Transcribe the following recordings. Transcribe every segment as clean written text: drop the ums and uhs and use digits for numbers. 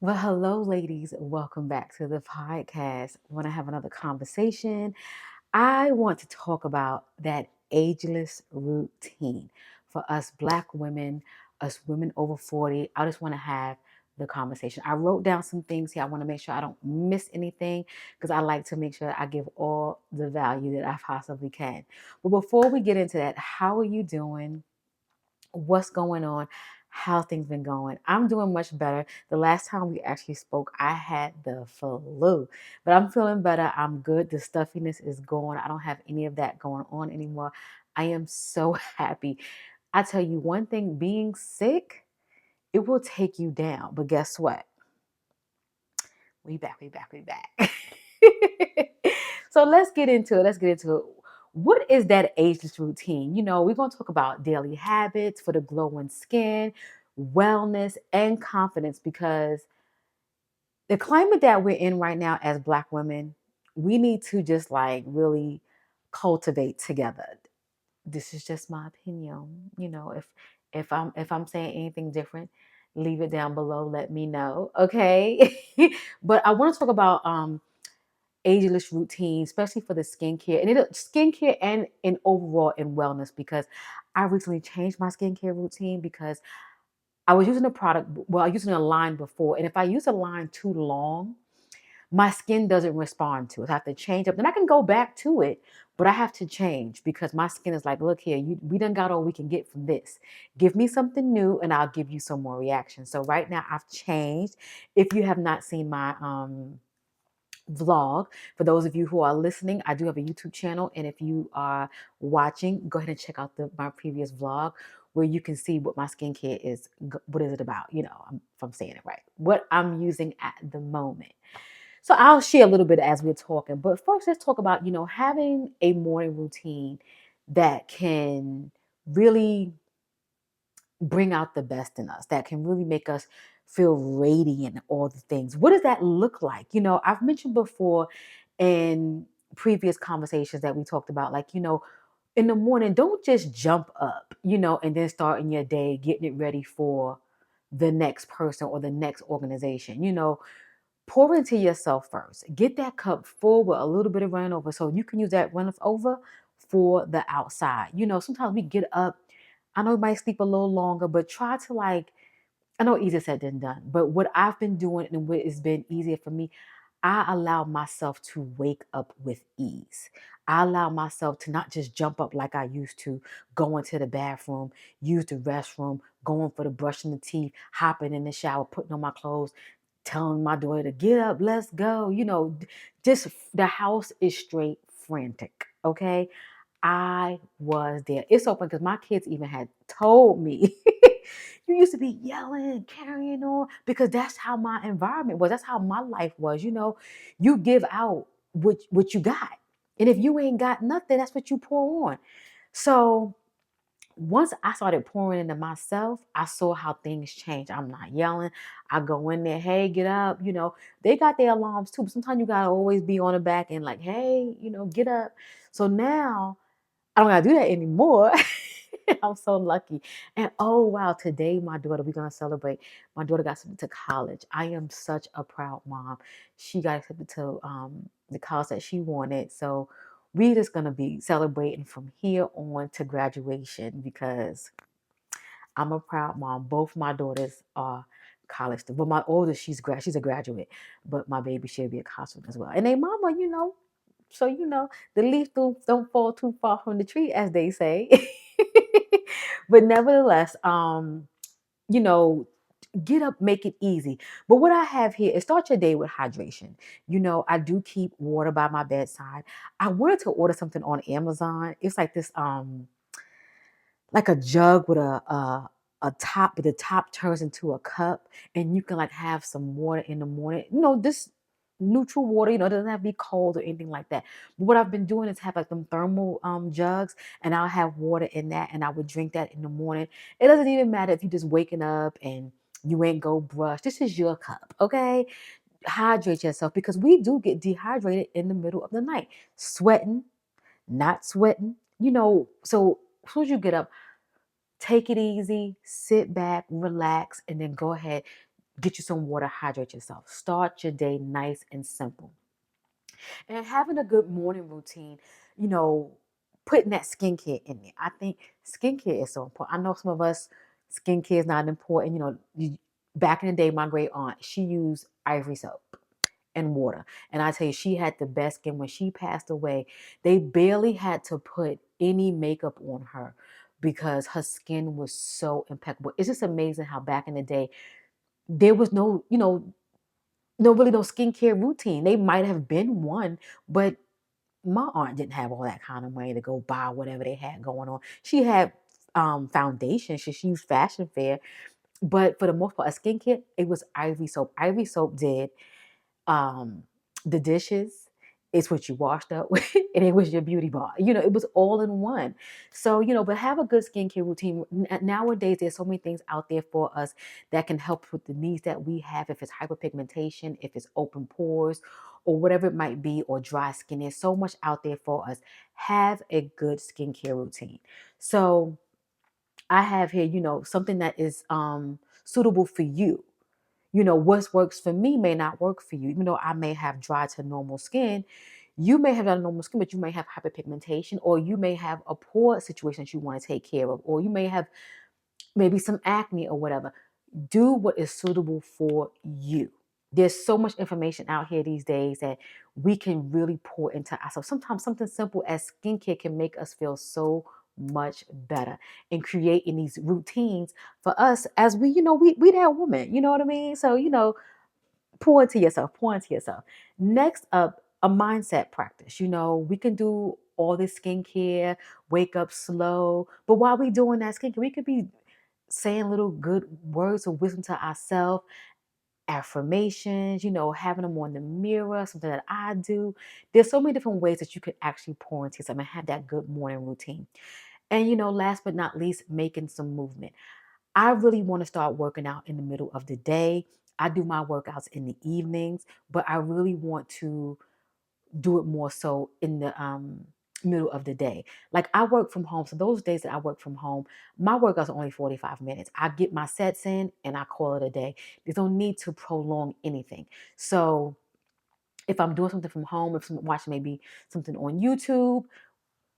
Well, hello, ladies. Welcome back to the podcast. I want to have another conversation. I want to talk about that ageless routine for us Black women, us women over 40. I just want to have the conversation. I wrote down some things here. I want to make sure I don't miss anything because I like to make sure I give all the value that I possibly can. But before we get into that, how are you doing? What's going on, how things been going. I'm doing much better. The last time we actually spoke, I had the flu, but I'm feeling better. I'm good. The stuffiness is gone. I don't have any of that going on anymore. I am so happy. I tell you one thing, being sick, it will take you down. But guess what? We back. So let's get into it. What is that ageless routine? We're going to talk about daily habits for the glowing skin, wellness, and confidence because the climate that we're in right now as Black women, we need to just like really cultivate together. This is just my opinion. If I'm saying anything different, leave it down below. Let me know. Okay. But I want to talk about ageless routine, especially for the skincare and skincare and in overall in wellness because I recently changed my skincare routine because I was using a product, well, I was using a line before, and if I use a line too long, my skin doesn't respond to it. I have to change up. Then I can go back to it, but I have to change because my skin is like, look here, we done got all we can get from this. Give me something new and I'll give you some more reaction. So right now I've changed. If you have not seen my vlog, for those of you who are listening, I do have a YouTube channel, and if you are watching, go ahead and check out my previous vlog where you can see what my skincare is. What is it about? If I'm saying it right, what I'm using at the moment. So I'll share a little bit as we're talking, but first let's talk about having a morning routine that can really bring out the best in us, that can really make us feel radiant, all the things. What does that look like? I've mentioned before in previous conversations that we talked about, like, in the morning, don't just jump up, and then start in your day getting it ready for the next person or the next organization. Pour into yourself first. Get that cup full with a little bit of running over so you can use that running over for the outside. Sometimes we get up. I know we might sleep a little longer, but try to like, I know easier said than done, but what I've been doing and what has been easier for me, I allow myself to wake up with ease. I allow myself to not just jump up like I used to, go into the bathroom, use the restroom, going for the brushing the teeth, hopping in the shower, putting on my clothes, telling my daughter to get up, let's go. Just the house is straight frantic. Okay. I was there. It's so funny because my kids even had told me, you used to be yelling, carrying on, because that's how my environment was. That's how my life was. You give out what you got. And if you ain't got nothing, that's what you pour on. So once I started pouring into myself, I saw how things change. I'm not yelling. I go in there, hey, get up. They got their alarms too. But sometimes you gotta always be on the back and like, hey, get up. So now I don't gotta do that anymore. I'm so lucky. And oh wow, today my daughter, we're gonna celebrate. My daughter got accepted to college. I am such a proud mom. She got accepted to the college that she wanted. So we're just gonna be celebrating from here on to graduation because I'm a proud mom. Both my daughters are college students. Well, my oldest, she's a graduate, but my baby she'll be a college student as well. And they mama, so the leaf don't fall too far from the tree, as they say. But nevertheless, you know, get up, make it easy. But what I have here is start your day with hydration. I do keep water by my bedside. I wanted to order something on Amazon. It's like this like a jug with a top, but the top turns into a cup, and you can like have some water in the morning. This neutral water. It doesn't have to be cold or anything like that. But what I've been doing is have like them thermal jugs, and I'll have water in that, and I would drink that in the morning. It doesn't even matter if you're just waking up and you ain't go brush. This is your cup, okay? Hydrate yourself because we do get dehydrated in the middle of the night, sweating, not sweating. So as soon as you get up, take it easy, sit back, relax, and then go ahead. Get you some water, hydrate yourself. Start your day nice and simple. And having a good morning routine, you know, putting that skincare in there. I think skincare is so important. I know some of us, skincare is not important. Back in the day, my great aunt, she used ivory soap and water. And I tell you, she had the best skin. When she passed away, they barely had to put any makeup on her because her skin was so impeccable. It's just amazing how back in the day, there was no skincare routine. They might have been one, but my aunt didn't have all that kind of money to go buy whatever they had going on. She had foundation. She used Fashion Fair, but for the most part, a skincare, it was Ivory soap. Ivory soap did um, the dishes. It's what you washed up with, and it was your beauty bar. It was all in one. So, but have a good skincare routine. Nowadays, there's so many things out there for us that can help with the needs that we have. If it's hyperpigmentation, if it's open pores, or whatever it might be, or dry skin, there's so much out there for us. Have a good skincare routine. So, I have here, something that is suitable for you. What works for me may not work for you. Even though I may have dry to normal skin, you may have dry to normal skin, but you may have hyperpigmentation, or you may have a pore situation that you want to take care of, or you may have maybe some acne or whatever. Do what is suitable for you. There's so much information out here these days that we can really pour into ourselves. Sometimes something simple as skincare can make us feel so much better, and creating these routines for us as we that woman, you know what I mean? So, pour into yourself, pour into yourself. Next up, a mindset practice. We can do all this skincare, wake up slow, but while we doing that skincare, we could be saying little good words of wisdom to ourselves, affirmations, having them on the mirror, something that I do. There's so many different ways that you could actually pour into yourself and have that good morning routine. And last but not least, making some movement. I really want to start working out in the middle of the day. I do my workouts in the evenings, but I really want to do it more so in the middle of the day. Like, I work from home. So those days that I work from home, my workouts are only 45 minutes. I get my sets in and I call it a day. There's no need to prolong anything. So if I'm doing something from home, if I'm watching maybe something on YouTube,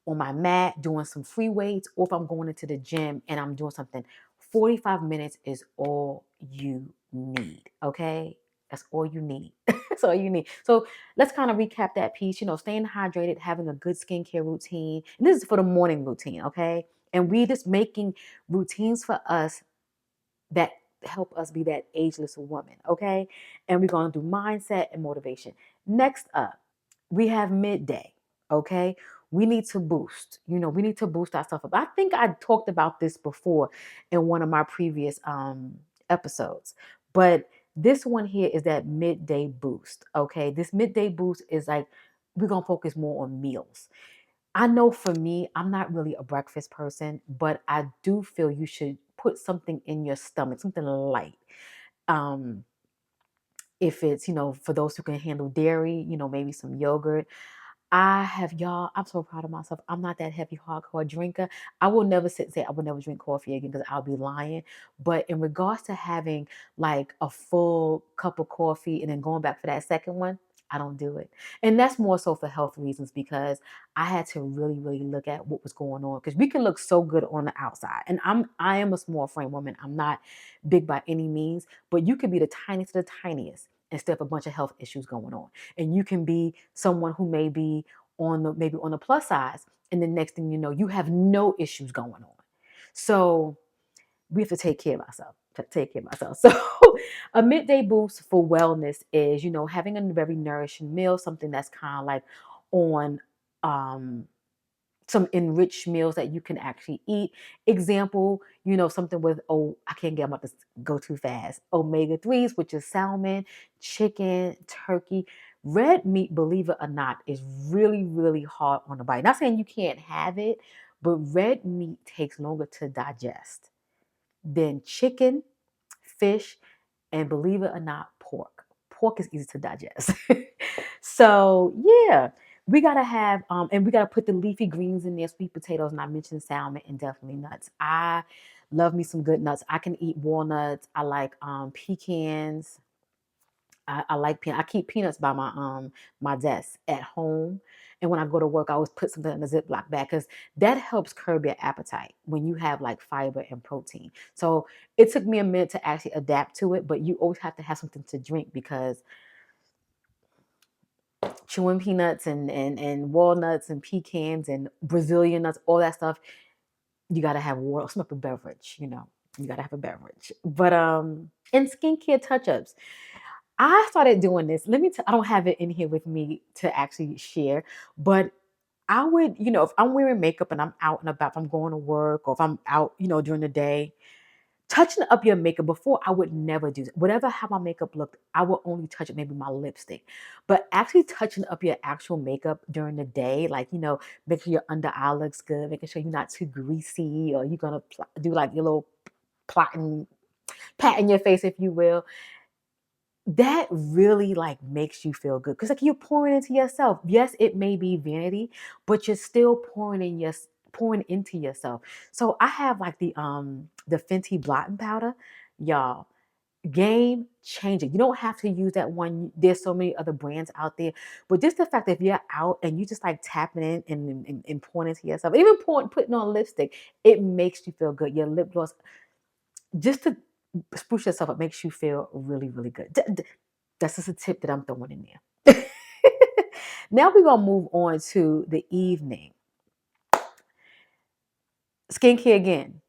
on my mat doing some free weights, or if I'm going into the gym and I'm doing something, 45 minutes is all you need. Okay? That's all you need. That's all you need. So let's kind of recap that piece. Staying hydrated, having a good skincare routine. And this is for the morning routine, okay? And we just making routines for us that help us be that ageless woman, okay? And we're going to do mindset and motivation. Next up, we have midday, okay? We need to boost. We need to boost ourselves up. I think I talked about this before in one of my previous episodes, but this one here is that midday boost, okay? This midday boost is like, we're going to focus more on meals. I know for me, I'm not really a breakfast person, but I do feel you should put something in your stomach, something light. Um, if it's, for those who can handle dairy, maybe some yogurt. I'm so proud of myself. I'm not that heavy, hardcore drinker. I will never say I will never drink coffee again because I'll be lying. But in regards to having like a full cup of coffee and then going back for that second one, I don't do it. And that's more so for health reasons, because I had to really, really look at what was going on, because we can look so good on the outside. And I am a small frame woman. I'm not big by any means, but you could be the tiniest of the tiniest and still have a bunch of health issues going on. And you can be someone who may be maybe on the plus size, and the next thing you know, you have no issues going on. So we have to take care of ourselves. So a midday boost for wellness is, having a very nourishing meal, something that's kind of like on um some enriched meals that you can actually eat. Example, something with, I can't get, I'm about to go too fast. Omega-3s, which is salmon, chicken, turkey. Red meat, believe it or not, is really, really hard on the body. Not saying you can't have it, but red meat takes longer to digest than chicken, fish, and believe it or not, pork. Pork is easy to digest. So yeah, we gotta have and we gotta put the leafy greens in there, sweet potatoes, and I mentioned salmon and definitely nuts. I Love me some good nuts. I can eat walnuts. I like pecans. I like peanuts. I keep peanuts by my desk at home. And when I go to work, I always put something in a Ziploc bag because that helps curb your appetite when you have like fiber and protein. So it took me a minute to actually adapt to it, but you always have to have something to drink because chewing peanuts and walnuts and pecans and Brazilian nuts, all that stuff, you gotta have water, some type of beverage, You gotta have a beverage. But and skincare touch-ups. I started doing this. I don't have it in here with me to actually share, but I would, if I'm wearing makeup and I'm out and about, if I'm going to work or if I'm out, during the day, touching up your makeup before I would never do that. Whatever how my makeup looked, I would only touch it maybe my lipstick. But actually touching up your actual makeup during the day, like, making sure your under eye looks good, making sure you're not too greasy or you're gonna do like your little plotting, pat in your face, if you will, that really like makes you feel good because like you're pouring into yourself. Yes, it may be vanity, but you're still pouring into yourself. So I have like the Fenty blotting powder, y'all. Game changing. You don't have to use that one. There's so many other brands out there, but just the fact that if you're out and you just like tapping in and pouring into yourself, even putting on lipstick, it makes you feel good. Your lip gloss, just to spruce yourself up, makes you feel really, really good. That's just a tip that I'm throwing in there. Now we're gonna move on to the evening. Skincare again.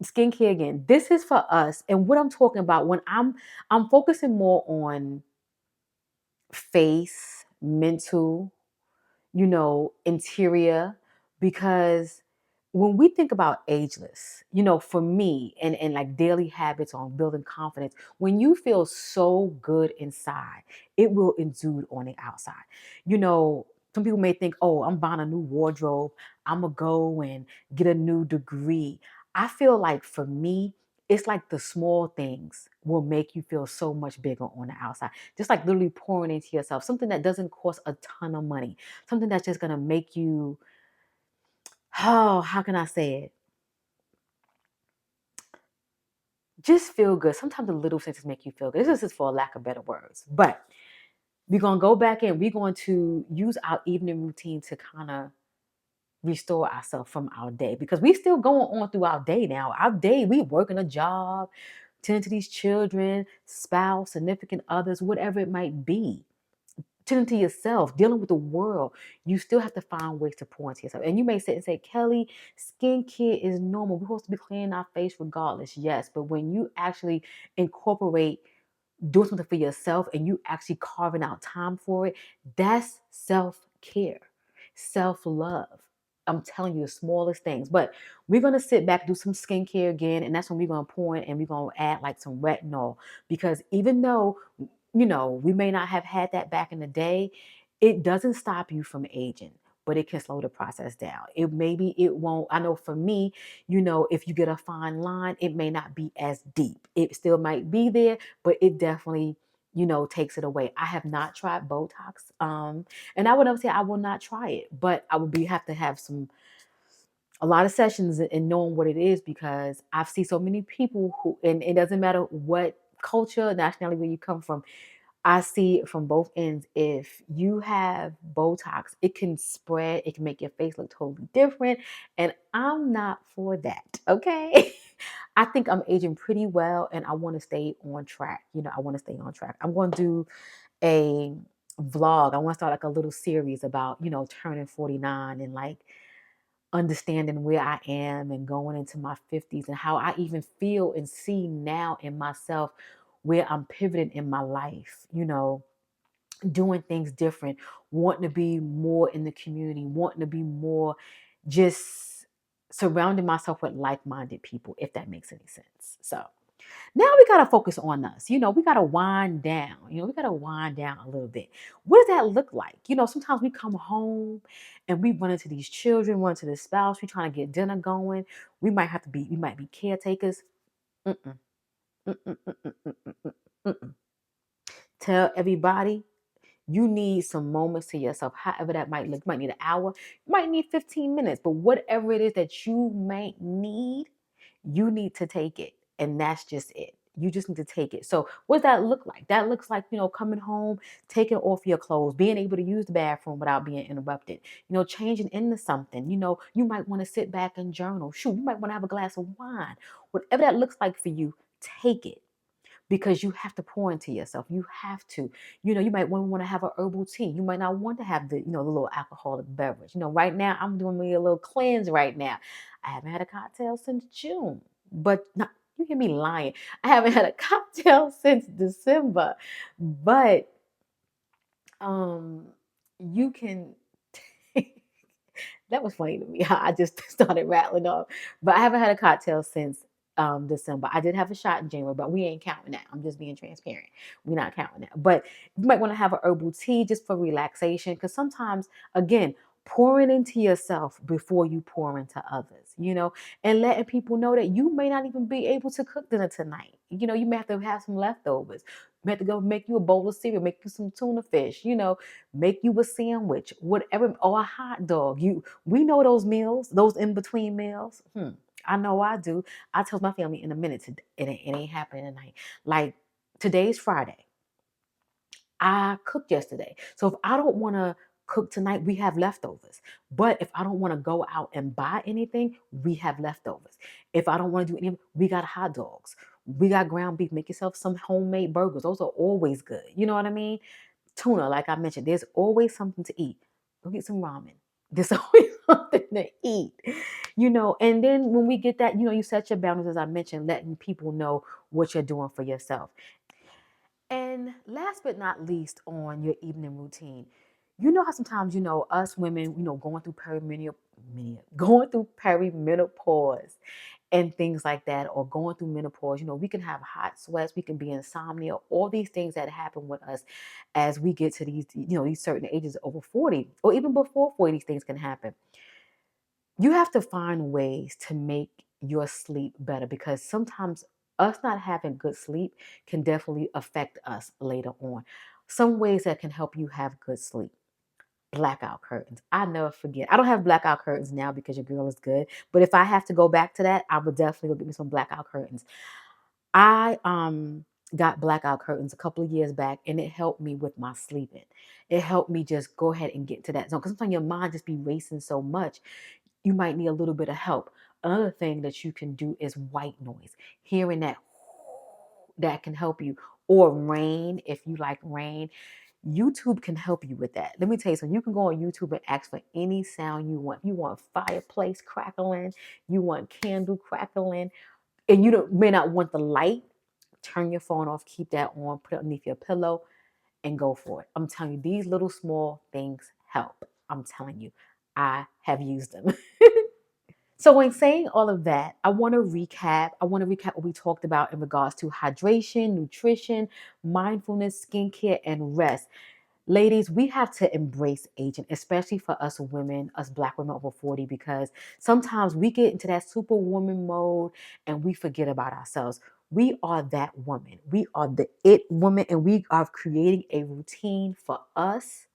Skincare again. This is for us, and what I'm talking about when I'm focusing more on face, mental, interior, because when we think about ageless, for me and like daily habits on building confidence, when you feel so good inside, it will exude on the outside. Some people may think, oh, I'm buying a new wardrobe. I'm going to go and get a new degree. I feel like for me, it's like the small things will make you feel so much bigger on the outside. Just like literally pouring into yourself, something that doesn't cost a ton of money, something that's just going to make you, oh, how can I say it? Just feel good. Sometimes the little things make you feel good. This is for a lack of better words. But we're going to go back in. We're going to use our evening routine to kind of restore ourselves from our day because we still going on through our day now. Our day, we working a job, tending to these children, spouse, significant others, whatever it might be. Tending to yourself, dealing with the world, you still have to find ways to pour into yourself. And you may say, Kelly, skincare is normal. We're supposed to be cleaning our face regardless. Yes, but when you actually incorporate doing something for yourself and you actually carving out time for it, that's self-care, self-love. I'm telling you the smallest things. But we're going to sit back, do some skincare again, and that's when we're going to pour in and we're going to add like some retinol. Because even though, we may not have had that back in the day, it doesn't stop you from aging, but it can slow the process down. It won't. I know for me, if you get a fine line, it may not be as deep. It still might be there, but it definitely, takes it away. I have not tried Botox. And I would never say I will not try it, but I would have to have a lot of sessions and knowing what it is because I've seen so many people who, and it doesn't matter what culture, nationality, where you come from, I see it from both ends. If you have Botox, it can spread, it can make your face look totally different. And I'm not for that, okay? I think I'm aging pretty well and I want to stay on track. I want to stay on track. I'm going to do a vlog. I want to start like a little series about, turning 49 and like understanding where I am and going into my 50s and how I even feel and see now in myself where I'm pivoting in my life, doing things different, wanting to be more in the community, wanting to be more just surrounding myself with like-minded people, if that makes any sense. So now we got to focus on us. We got to wind down. We got to wind down a little bit. What does that look like? Sometimes we come home and we run into these children, run into the spouse, we trying to get dinner going. We might be caretakers. Mm-mm, mm-mm, mm-mm, mm-mm, mm-mm. Tell everybody you need some moments to yourself, however that might look. You might need an hour, you might need 15 minutes, but whatever it is that you might need, You need to take it. And that's just it. You just need to take it. So what does that look like? That looks like, coming home, taking off your clothes, being able to use the bathroom without being interrupted, changing into something. You might want to sit back and journal. Shoot, you might want to have a glass of wine. Whatever that looks like for you, take it, because you have to pour into yourself. You have to. You might want to have a herbal tea. You might not want to have the little alcoholic beverage. Right now I'm doing me a little cleanse right now. I haven't had a cocktail since June, but not, you hear me lying. I haven't had a cocktail since December, but um, you can. That was funny to me. I just started rattling off. But I haven't had a cocktail since December. I did have a shot in January, but we ain't counting that. I'm just being transparent. We're not counting that. But you might want to have a herbal tea just for relaxation, because sometimes, again, pouring into yourself before you pour into others, and letting people know that you may not even be able to cook dinner tonight. You may have to have some leftovers. You may have to go make you a bowl of cereal, make you some tuna fish, make you a sandwich, whatever, or a hot dog. We know those meals, those in between meals. I know I do. I tell my family in a minute, it ain't happening tonight. Like, today's Friday. I cooked yesterday. So if I don't want to cook tonight, we have leftovers. But if I don't want to go out and buy anything, we have leftovers. If I don't want to do anything, we got hot dogs. We got ground beef. Make yourself some homemade burgers. Those are always good. You know what I mean? Tuna, like I mentioned, there's always something to eat. Go get some ramen. There's always something to eat, and then when we get that, you set your boundaries, as I mentioned, letting people know what you're doing for yourself. And last but not least, on your evening routine, how sometimes, us women, going through perimenopause and things like that, or going through menopause, we can have hot sweats, we can be insomnia, all these things that happen with us as we get to these certain ages over 40, or even before 40, these things can happen. You have to find ways to make your sleep better, because sometimes us not having good sleep can definitely affect us later on. Some ways that can help you have good sleep: blackout curtains. I never forget. I don't have blackout curtains now because your girl is good. But if I have to go back to that, I would definitely go get me some blackout curtains. I got blackout curtains a couple of years back, and it helped me with my sleeping. It helped me just go ahead and get to that zone, because sometimes your mind just be racing so much. You might need a little bit of help. Another thing that you can do is white noise. Hearing that can help you. Or rain, if you like rain. YouTube can help you with that. Let me tell you something. You can go on YouTube and ask for any sound you want. You want fireplace crackling, you want candle crackling, and may not want the light. Turn your phone off, keep that on, put it underneath your pillow, and go for it. I'm telling you, these little small things help. I'm telling you, I have used them. So in saying all of that, I want to recap. I want to recap what we talked about in regards to hydration, nutrition, mindfulness, skincare, and rest. Ladies, we have to embrace aging, especially for us women, us Black women over 40, because sometimes we get into that superwoman mode and we forget about ourselves. We are that woman. We are the it woman, and we are creating a routine for us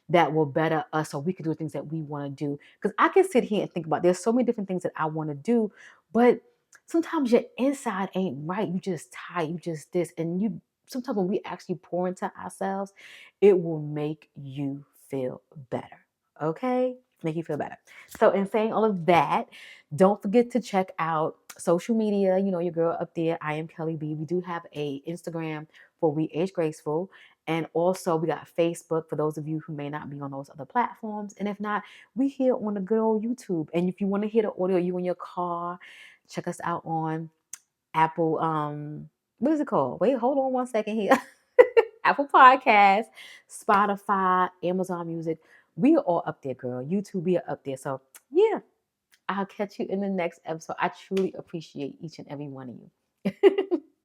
that will better us, so we can do the things that we want to do. Because I can sit here and think about, there's so many different things that I want to do, but sometimes your inside ain't right. You just tired, you just this. And sometimes when we actually pour into ourselves, it will make you feel better. Okay? Make you feel better. So in saying all of that, don't forget to check out social media. Your girl up there, iamKeliB. We do have a Instagram for We Age Graceful. And also, we got Facebook for those of you who may not be on those other platforms. And if not, we here on the good old YouTube. And if you want to hear the audio, you in your car, check us out on Apple. What is it called? Wait, hold on one second here. Apple Podcasts, Spotify, Amazon Music. We are all up there, girl. YouTube, we are up there. So yeah, I'll catch you in the next episode. I truly appreciate each and every one of you.